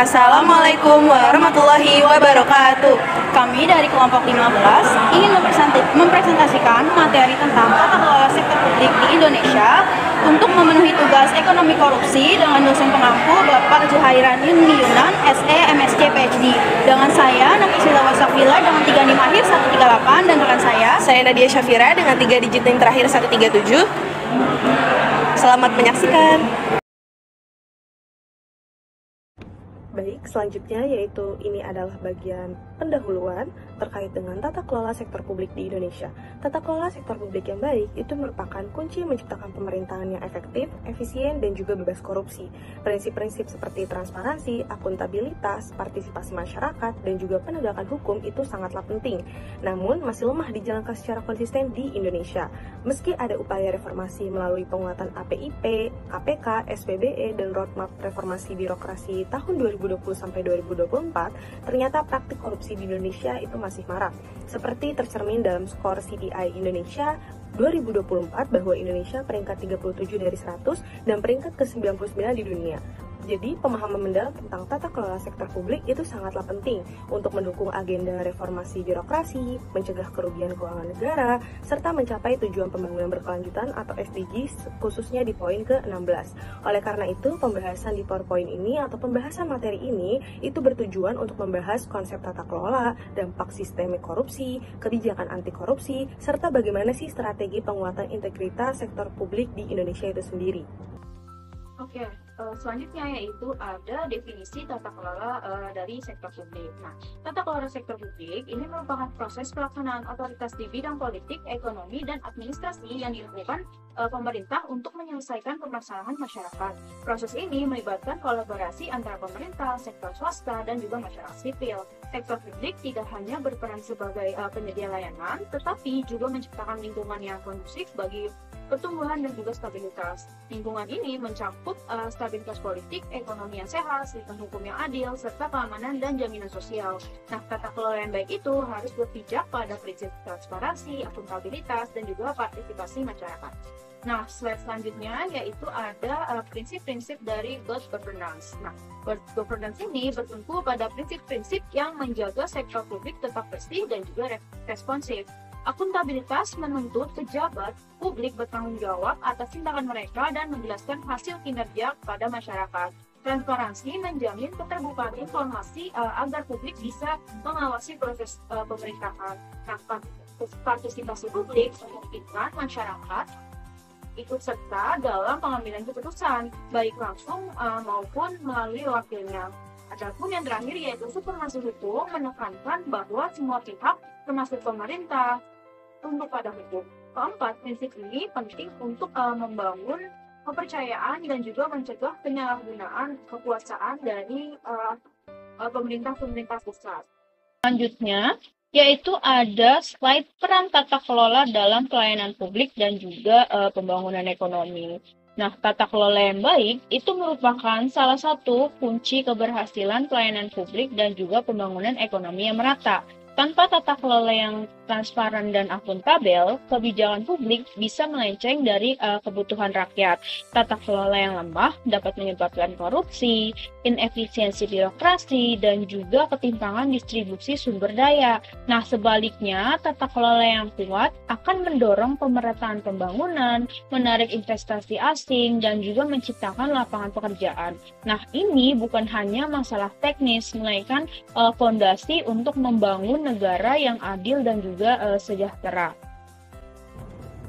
Assalamualaikum warahmatullahi wabarakatuh. Kami dari kelompok 15 ingin mempresentasikan materi tentang tata kelola sektor publik di Indonesia untuk memenuhi tugas ekonomi korupsi dengan dosen pengampu Bapak Zuhairan Yunan, SE, MSc, PhD. Dengan saya, Nakisila Wasafila dengan 3 NIM akhir 138 dan rekan Saya Nadia Syafira dengan 3 digit NIM terakhir 137. Selamat menyaksikan. Baik, selanjutnya yaitu ini adalah bagian pendahuluan terkait dengan tata kelola sektor publik di Indonesia. Tata kelola sektor publik yang baik itu merupakan kunci menciptakan pemerintahan yang efektif, efisien, dan juga bebas korupsi. Prinsip-prinsip seperti transparansi, akuntabilitas, partisipasi masyarakat, dan juga penegakan hukum itu sangatlah penting. Namun, masih lemah dijalankan secara konsisten di Indonesia. Meski ada upaya reformasi melalui penguatan APIP, KPK, SPBE, dan roadmap reformasi birokrasi tahun 2020 sampai 2024, ternyata praktik korupsi di Indonesia itu masih marak. Seperti tercermin dalam skor CDI Indonesia 2024 bahwa Indonesia peringkat 37 dari 100 dan peringkat ke-99 di dunia. Jadi, pemahaman mendalam tentang tata kelola sektor publik itu sangatlah penting untuk mendukung agenda reformasi birokrasi, mencegah kerugian keuangan negara, serta mencapai tujuan pembangunan berkelanjutan atau SDGs, khususnya di poin ke-16. Oleh karena itu, pembahasan di PowerPoint ini atau pembahasan materi ini itu bertujuan untuk membahas konsep tata kelola, dampak sistemik korupsi, kebijakan anti korupsi, serta bagaimana sih strategi penguatan integritas sektor publik di Indonesia itu sendiri. Oke, selanjutnya yaitu ada definisi tata kelola dari sektor publik. Nah, tata kelola sektor publik ini merupakan proses pelaksanaan otoritas di bidang politik, ekonomi, dan administrasi yang dilakukan pemerintah untuk menyelesaikan permasalahan masyarakat. Proses ini melibatkan kolaborasi antara pemerintah, sektor swasta, dan juga masyarakat sipil. Sektor publik tidak hanya berperan sebagai penyedia layanan, tetapi juga menciptakan lingkungan yang kondusif bagi pertumbuhan dan juga stabilitas. Lingkungan ini mencakup stabilitas politik, ekonomi yang sehat, sistem hukum yang adil, serta keamanan dan jaminan sosial. Nah, tata kelola yang baik itu harus berpijak pada prinsip transparansi, akuntabilitas, dan juga partisipasi masyarakat. Nah, slide selanjutnya yaitu ada prinsip-prinsip dari good governance. Nah, good governance ini bertumpu pada prinsip-prinsip yang menjaga sektor publik tetap bersih dan juga responsif. Akuntabilitas menuntut pejabat publik bertanggung jawab atas tindakan mereka dan menjelaskan hasil kinerja kepada masyarakat. Transparansi menjamin keterbukaan informasi agar publik bisa mengawasi proses pemerintahan. Nah, partisipasi publik memungkinkan masyarakat ikut serta dalam pengambilan keputusan, baik langsung maupun melalui wakilnya. Adapun yang terakhir yaitu supremasi hukum menekankan bahwa semua pihak termasuk pemerintah tunduk pada hukum. Keempat, prinsip ini penting untuk membangun kepercayaan dan juga mencegah penyalahgunaan kekuasaan dari pemerintah pusat. Selanjutnya, yaitu ada slide peran tata kelola dalam pelayanan publik dan juga pembangunan ekonomi. Nah, tata kelola yang baik itu merupakan salah satu kunci keberhasilan pelayanan publik dan juga pembangunan ekonomi yang merata. Tanpa tata kelola yang transparan dan akuntabel, kebijakan publik bisa melenceng dari kebutuhan rakyat. Tata kelola yang lemah dapat menyebabkan korupsi, inefisiensi birokrasi, dan juga ketimpangan distribusi sumber daya. Nah, sebaliknya, tata kelola yang kuat akan mendorong pemerataan pembangunan, menarik investasi asing, dan juga menciptakan lapangan pekerjaan. Nah, ini bukan hanya masalah teknis, melainkan fondasi untuk membangun negara yang adil dan juga sejahtera.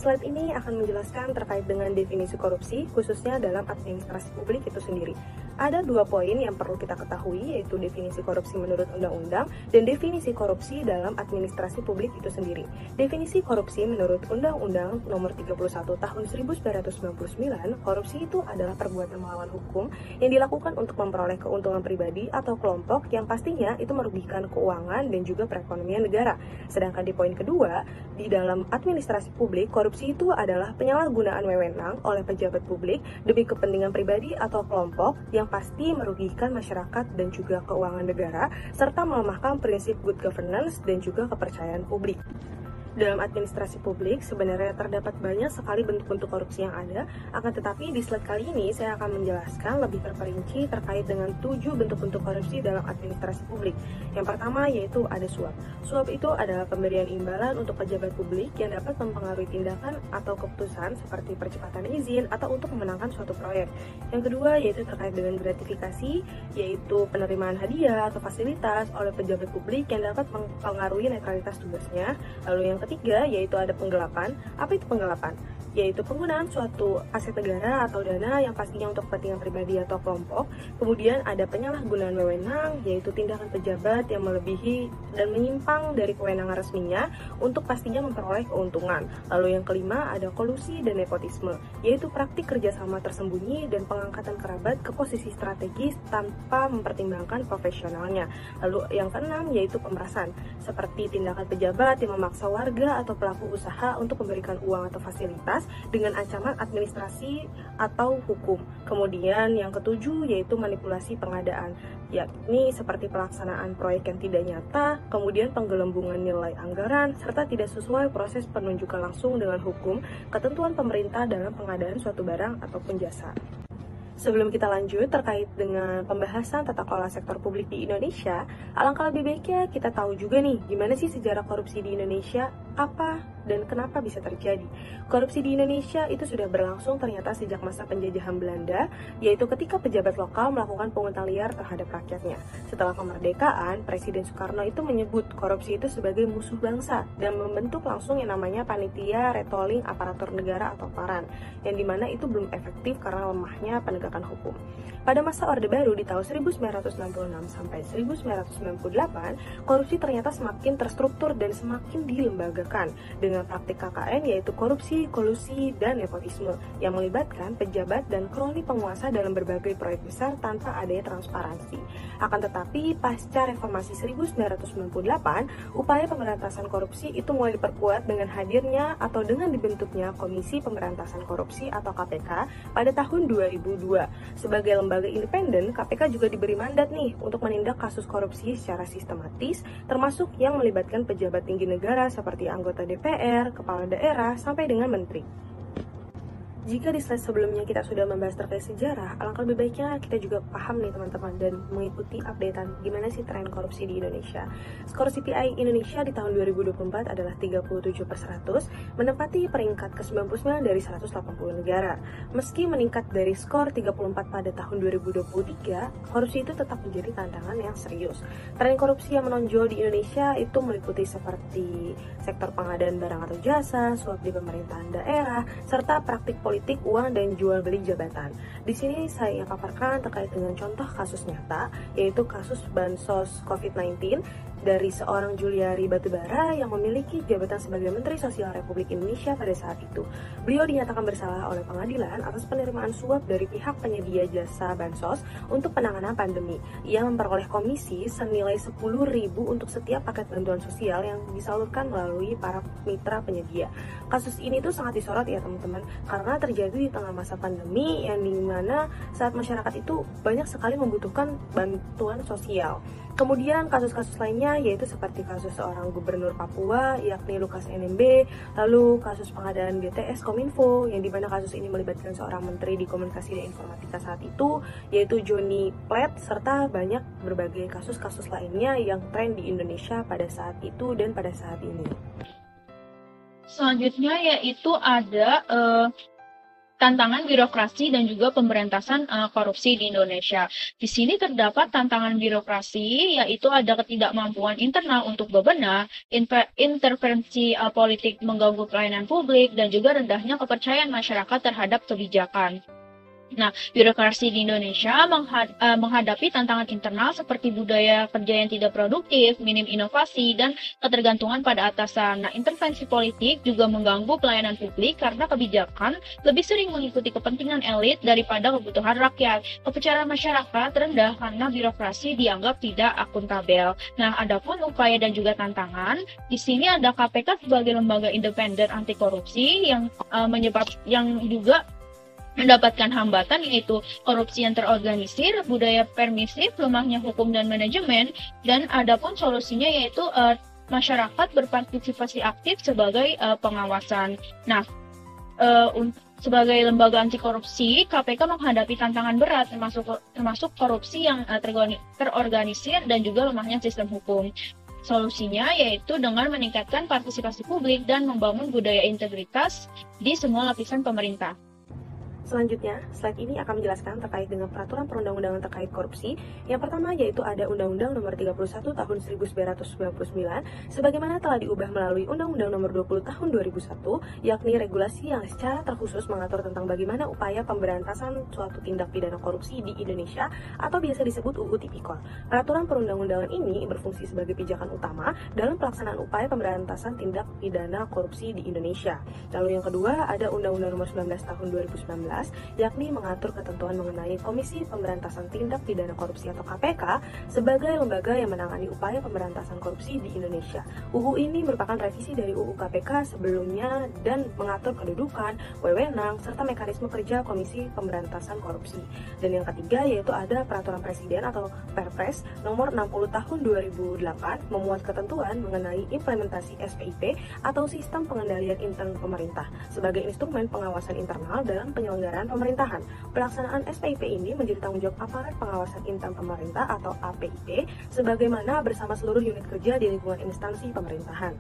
Slide ini akan menjelaskan terkait dengan definisi korupsi, khususnya dalam administrasi publik itu sendiri. Ada 2 poin yang perlu kita ketahui, yaitu definisi korupsi menurut undang-undang dan definisi korupsi dalam administrasi publik itu sendiri. Definisi korupsi menurut Undang-Undang Nomor 31 Tahun 1999, korupsi itu adalah perbuatan melawan hukum yang dilakukan untuk memperoleh keuntungan pribadi atau kelompok yang pastinya itu merugikan keuangan dan juga perekonomian negara. Sedangkan di poin kedua, di dalam administrasi publik, korupsi itu adalah penyalahgunaan wewenang oleh pejabat publik demi kepentingan pribadi atau kelompok yang pasti merugikan masyarakat dan juga keuangan negara, serta melemahkan prinsip good governance dan juga kepercayaan publik. Dalam administrasi publik, sebenarnya terdapat banyak sekali bentuk-bentuk korupsi yang ada, akan tetapi di slide kali ini saya akan menjelaskan lebih terperinci terkait dengan 7 bentuk-bentuk korupsi dalam administrasi publik. Yang pertama yaitu ada suap. Suap itu adalah pemberian imbalan untuk pejabat publik yang dapat mempengaruhi tindakan atau keputusan seperti percepatan izin atau untuk memenangkan suatu proyek. Yang kedua yaitu terkait dengan gratifikasi, yaitu penerimaan hadiah atau fasilitas oleh pejabat publik yang dapat mempengaruhi netralitas tugasnya. Lalu yang ketiga yaitu ada penggelapan. Apa itu penggelapan? Yaitu penggunaan suatu aset negara atau dana yang pastinya untuk kepentingan pribadi atau kelompok. Kemudian ada penyalahgunaan wewenang, yaitu tindakan pejabat yang melebihi dan menyimpang dari kewenangan resminya untuk pastinya memperoleh keuntungan. Lalu yang kelima ada kolusi dan nepotisme, yaitu praktik kerjasama tersembunyi dan pengangkatan kerabat ke posisi strategis tanpa mempertimbangkan profesionalnya. Lalu yang keenam yaitu pemerasan, seperti tindakan pejabat yang memaksa warga atau pelaku usaha untuk memberikan uang atau fasilitas dengan ancaman administrasi atau hukum. Kemudian yang ketujuh yaitu manipulasi pengadaan, yakni seperti pelaksanaan proyek yang tidak nyata, kemudian penggelembungan nilai anggaran, serta tidak sesuai proses penunjukan langsung dengan hukum, ketentuan pemerintah dalam pengadaan suatu barang ataupun jasa. Sebelum kita lanjut terkait dengan pembahasan tata kelola sektor publik di Indonesia, alangkah lebih baiknya kita tahu juga nih, gimana sih sejarah korupsi di Indonesia, apa dan kenapa bisa terjadi. Korupsi di Indonesia itu sudah berlangsung ternyata sejak masa penjajahan Belanda, yaitu ketika pejabat lokal melakukan pungutan liar terhadap rakyatnya. Setelah kemerdekaan, Presiden Soekarno itu menyebut korupsi itu sebagai musuh bangsa dan membentuk langsung yang namanya Panitia Retoling Aparatur Negara atau PARAN, yang dimana itu belum efektif karena lemahnya penegakan hukum. Pada masa Orde Baru di tahun 1966 sampai 1998, korupsi ternyata semakin terstruktur dan semakin dilembagakan dengan praktik KKN, yaitu korupsi, kolusi, dan nepotisme yang melibatkan pejabat dan kroni penguasa dalam berbagai proyek besar tanpa adanya transparansi. Akan tetapi, pasca reformasi 1998, upaya pemberantasan korupsi itu mulai diperkuat dengan hadirnya atau dengan dibentuknya Komisi Pemberantasan Korupsi atau KPK pada tahun 2002. Sebagai lembaga independen, KPK juga diberi mandat nih untuk menindak kasus korupsi secara sistematis, termasuk yang melibatkan pejabat tinggi negara seperti anggota DPR, kepala daerah, sampai dengan menteri. Jika di slide sebelumnya kita sudah membahas terkait sejarah, alangkah lebih baiknya kita juga paham nih teman-teman dan mengikuti updatean gimana sih tren korupsi di Indonesia. Skor CPI Indonesia di tahun 2024 adalah 37/100, menempati peringkat ke-99 dari 180 negara. Meski meningkat dari skor 34 pada tahun 2023, korupsi itu tetap menjadi tantangan yang serius. Tren korupsi yang menonjol di Indonesia itu meliputi seperti sektor pengadaan barang atau jasa, suap di pemerintahan daerah, serta praktik politik, uang, dan jual beli jabatan. Di sini saya paparkan terkait dengan contoh kasus nyata, yaitu kasus bansos COVID-19 dari seorang Juliari Batubara yang memiliki jabatan sebagai Menteri Sosial Republik Indonesia pada saat itu. Beliau dinyatakan bersalah oleh pengadilan atas penerimaan suap dari pihak penyedia jasa bansos untuk penanganan pandemi. Ia memperoleh komisi senilai 10.000 untuk setiap paket bantuan sosial yang disalurkan melalui para mitra penyedia. Kasus ini tuh sangat disorot ya teman-teman, karena terjadi di tengah masa pandemi yang dimana saat masyarakat itu banyak sekali membutuhkan bantuan sosial. Kemudian kasus-kasus lainnya yaitu seperti kasus seorang gubernur Papua yakni Lukas NMB, lalu kasus pengadaan BTS Kominfo yang dimana kasus ini melibatkan seorang menteri di komunikasi dan informatika saat itu yaitu Johnny Plet, serta banyak berbagai kasus-kasus lainnya yang tren di Indonesia pada saat itu dan pada saat ini. Selanjutnya yaitu ada tantangan birokrasi dan juga pemberantasan korupsi di Indonesia. Di sini terdapat tantangan birokrasi, yaitu ada ketidakmampuan internal untuk bebenah, intervensi politik mengganggu pelayanan publik, dan juga rendahnya kepercayaan masyarakat terhadap kebijakan. Nah, birokrasi di Indonesia menghadapi tantangan internal seperti budaya kerja yang tidak produktif, minim inovasi, dan ketergantungan pada atasan. Nah, intervensi politik juga mengganggu pelayanan publik karena kebijakan lebih sering mengikuti kepentingan elit daripada kebutuhan rakyat. Kepercayaan masyarakat rendah karena birokrasi dianggap tidak akuntabel. Nah, adapun upaya dan juga tantangan, di sini ada KPK sebagai lembaga independen anti korupsi yang juga mendapatkan hambatan, yaitu korupsi yang terorganisir, budaya permisif, lemahnya hukum dan manajemen, dan adapun solusinya yaitu masyarakat berpartisipasi aktif sebagai pengawasan. Nah, sebagai lembaga anti korupsi, KPK menghadapi tantangan berat termasuk korupsi yang terorganisir dan juga lemahnya sistem hukum. Solusinya yaitu dengan meningkatkan partisipasi publik dan membangun budaya integritas di semua lapisan pemerintah. Selanjutnya, slide ini akan menjelaskan terkait dengan peraturan perundang-undangan terkait korupsi. Yang pertama yaitu ada Undang-Undang Nomor 31 Tahun 1999, sebagaimana telah diubah melalui Undang-Undang Nomor 20 Tahun 2001, yakni regulasi yang secara terkhusus mengatur tentang bagaimana upaya pemberantasan suatu tindak pidana korupsi di Indonesia atau biasa disebut UU Tipikor. Peraturan perundang-undangan ini berfungsi sebagai pijakan utama dalam pelaksanaan upaya pemberantasan tindak pidana korupsi di Indonesia. Lalu yang kedua ada Undang-Undang Nomor 19 Tahun 2019, yakni mengatur ketentuan mengenai Komisi Pemberantasan Tindak Pidana Korupsi atau KPK sebagai lembaga yang menangani upaya pemberantasan korupsi di Indonesia. UU ini merupakan revisi dari UU KPK sebelumnya dan mengatur kedudukan, wewenang, serta mekanisme kerja Komisi Pemberantasan Korupsi. Dan yang ketiga yaitu ada Peraturan Presiden atau Perpres Nomor 60 Tahun 2008 memuat ketentuan mengenai implementasi SPIP atau Sistem Pengendalian Intern Pemerintah sebagai instrumen pengawasan internal dalam penyelenggaraan pemerintahan. Pelaksanaan SPIP ini menjadi tanggung jawab aparat pengawasan intern pemerintah atau APIP sebagaimana bersama seluruh unit kerja di lingkungan instansi pemerintahan.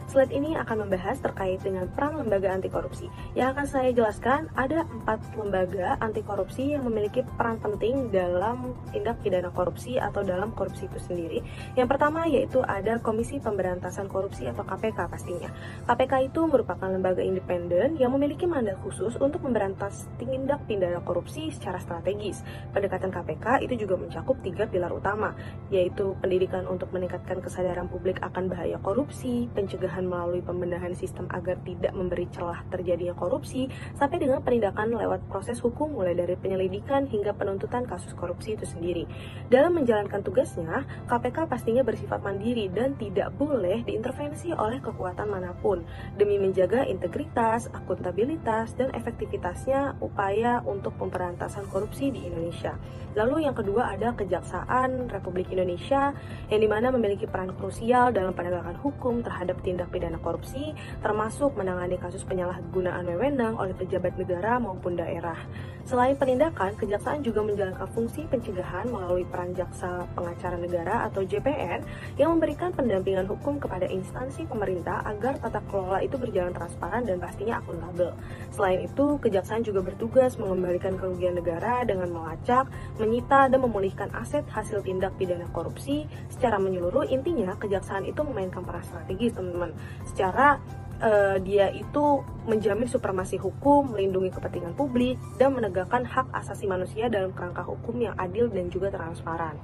Slide ini akan membahas terkait dengan peran lembaga anti korupsi. Yang akan saya jelaskan, ada 4 lembaga anti korupsi yang memiliki peran penting dalam tindak pidana korupsi atau dalam korupsi itu sendiri. Yang pertama yaitu ada Komisi Pemberantasan Korupsi atau KPK pastinya. KPK itu merupakan lembaga independen yang memiliki mandat khusus untuk memberantas tindak pidana korupsi secara strategis. Pendekatan KPK itu juga mencakup 3 pilar utama, yaitu pendidikan untuk meningkatkan kesadaran publik akan bahaya korupsi, pencegahan melalui pembenahan sistem agar tidak memberi celah terjadinya korupsi, sampai dengan penindakan lewat proses hukum mulai dari penyelidikan hingga penuntutan kasus korupsi itu sendiri. Dalam menjalankan tugasnya, KPK pastinya bersifat mandiri dan tidak boleh diintervensi oleh kekuatan manapun demi menjaga integritas, akuntabilitas, dan efektivitasnya upaya untuk pemberantasan korupsi di Indonesia. Lalu yang kedua ada Kejaksaan Republik Indonesia yang dimana memiliki peran krusial dalam penegakan hukum terhadap tindak pidana korupsi, termasuk menangani kasus penyalahgunaan wewenang oleh pejabat negara maupun daerah. Selain penindakan, Kejaksaan juga menjalankan fungsi pencegahan melalui peran Jaksa Pengacara Negara atau JPN yang memberikan pendampingan hukum kepada instansi pemerintah agar tata kelola itu berjalan transparan dan pastinya akuntabel. Selain itu, Kejaksaan juga bertugas mengembalikan kerugian negara dengan melacak, menyita, dan memulihkan aset hasil tindak pidana korupsi. Secara menyeluruh, intinya Kejaksaan itu memainkan peran strategis, teman-teman. Secara dia itu menjamin supremasi hukum, melindungi kepentingan publik, dan menegakkan hak asasi manusia dalam kerangka hukum yang adil dan juga transparan.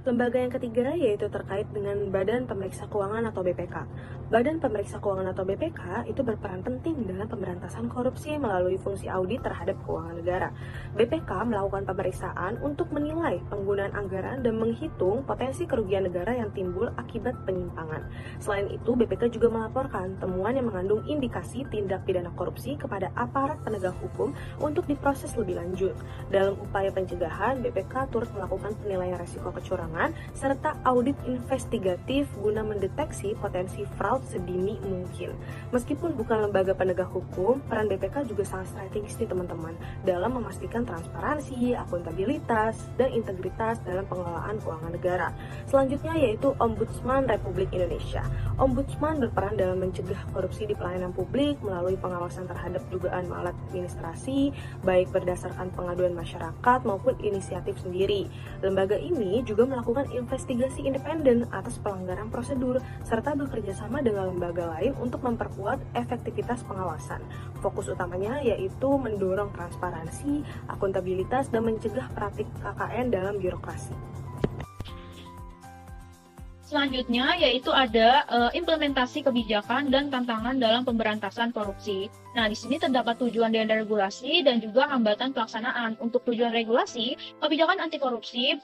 Lembaga yang ketiga yaitu terkait dengan Badan Pemeriksa Keuangan atau BPK. Badan Pemeriksa Keuangan atau BPK itu berperan penting dalam pemberantasan korupsi melalui fungsi audit terhadap keuangan negara. BPK melakukan pemeriksaan untuk menilai penggunaan anggaran dan menghitung potensi kerugian negara yang timbul akibat penyimpangan. Selain itu, BPK juga melaporkan temuan yang mengandung indikasi tindak pidana korupsi kepada aparat penegak hukum untuk diproses lebih lanjut. Dalam upaya pencegahan, BPK turut melakukan penilaian resiko kecurangan serta audit investigatif guna mendeteksi potensi fraud sedini mungkin. Meskipun bukan lembaga penegak hukum, peran BPK juga sangat strategis nih teman-teman dalam memastikan transparansi, akuntabilitas, dan integritas dalam pengelolaan keuangan negara. Selanjutnya yaitu Ombudsman Republik Indonesia. Ombudsman berperan dalam mencegah korupsi di pelayanan publik melalui pengawasan terhadap dugaan maladministrasi, baik berdasarkan pengaduan masyarakat maupun inisiatif sendiri. Lembaga ini juga melakukan investigasi independen atas pelanggaran prosedur, serta bekerja sama dengan lembaga lain untuk memperkuat efektivitas pengawasan. Fokus utamanya yaitu mendorong transparansi, akuntabilitas, dan mencegah praktik KKN dalam birokrasi. Selanjutnya yaitu ada implementasi kebijakan dan tantangan dalam pemberantasan korupsi. Nah, di sini terdapat tujuan dan regulasi dan juga hambatan pelaksanaan. Untuk tujuan regulasi, kebijakan anti korupsi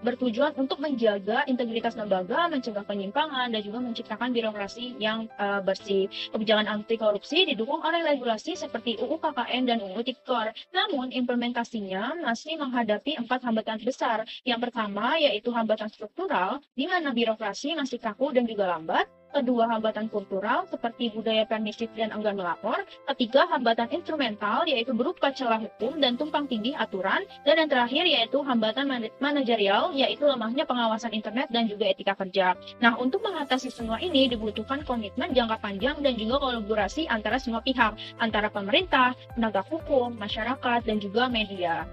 bertujuan untuk menjaga integritas lembaga, mencegah penyimpangan, dan juga menciptakan birokrasi yang bersih. Kebijakan anti korupsi didukung oleh regulasi seperti UU KKN dan UU Tipikor. Namun, implementasinya masih menghadapi 4 hambatan besar. Yang pertama yaitu hambatan struktural, di mana birokrasi masih kaku dan juga lambat. Kedua, hambatan kultural seperti budaya permisif dan enggan melapor. Ketiga, hambatan instrumental yaitu berupa celah hukum dan tumpang tindih aturan. Dan yang terakhir yaitu hambatan manajerial yaitu lemahnya pengawasan internet dan juga etika kerja. Nah, untuk mengatasi semua ini dibutuhkan komitmen jangka panjang dan juga kolaborasi antara semua pihak, antara pemerintah, penegak hukum, masyarakat, dan juga media.